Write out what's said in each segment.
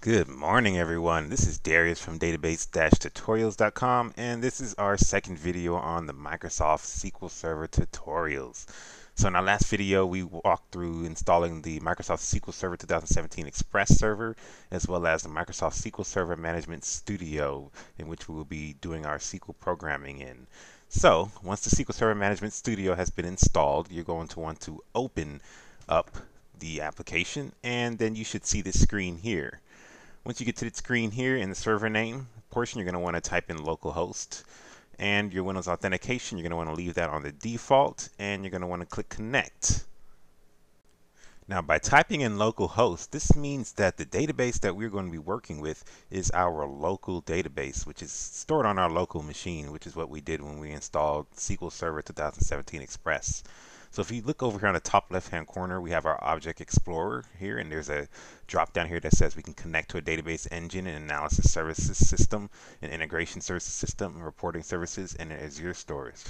Good morning, everyone. This is Darius from database-tutorials.com, and this is our second video on the Microsoft SQL Server tutorials. So in our last video, we walked through installing the Microsoft SQL Server 2017 Express server, as well as the Microsoft SQL Server Management Studio, in which we will be doing our SQL programming in. So once the SQL Server Management Studio has been installed, you're going to want to open up the application, and then you should see this screen here. Once you get to the screen here in the server name portion, you're going to want to type in localhost, and your Windows authentication, you're going to want to leave that on the default, and you're going to want to click connect. Now, by typing in localhost, this means that the database that we're going to be working with is our local database, which is stored on our local machine, which is what we did when we installed SQL Server 2017 Express. So if you look over here on the top left-hand corner, we have our Object Explorer here, and there's a drop down here that says we can connect to a database engine, an analysis services system, an integration services system, reporting services, and an Azure storage.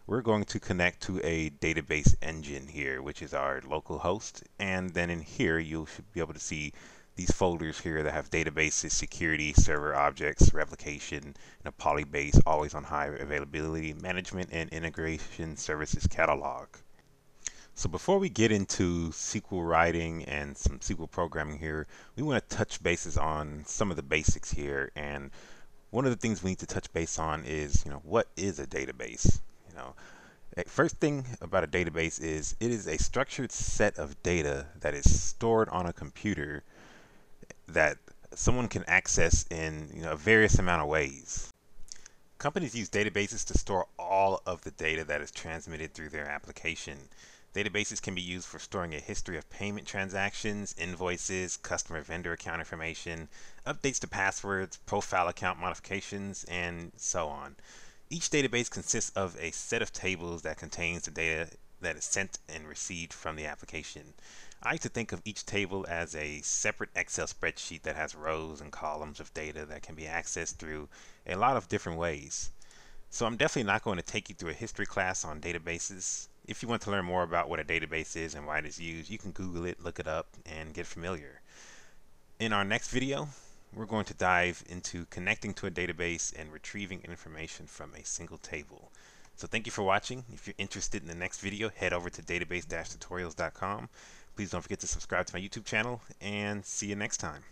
We're going to connect to a database engine here, which is our local host, and then in here you should be able to see these folders here that have databases, security, server objects, replication, and a polybase, always on high availability, management, and integration services catalog. So before we get into SQL writing and some SQL programming here, we want to touch bases on some of the basics here. And one of the things we need to touch base on is, what is a database? First thing about a database is it is a structured set of data that is stored on a computer that someone can access in a various amount of ways. Companies use databases to store all of the data that is transmitted through their application. Databases can be used for storing a history of payment transactions, invoices, customer vendor account information, updates to passwords, profile account modifications, and so on. Each database consists of a set of tables that contains the data that is sent and received from the application. I like to think of each table as a separate Excel spreadsheet that has rows and columns of data that can be accessed through a lot of different ways. So I'm definitely not going to take you through a history class on databases. If you want to learn more about what a database is and why it is used, you can Google it, look it up, and get familiar. In our next video, we're going to dive into connecting to a database and retrieving information from a single table. So thank you for watching. If you're interested in the next video, head over to database-tutorials.com. Please don't forget to subscribe to my YouTube channel, and see you next time.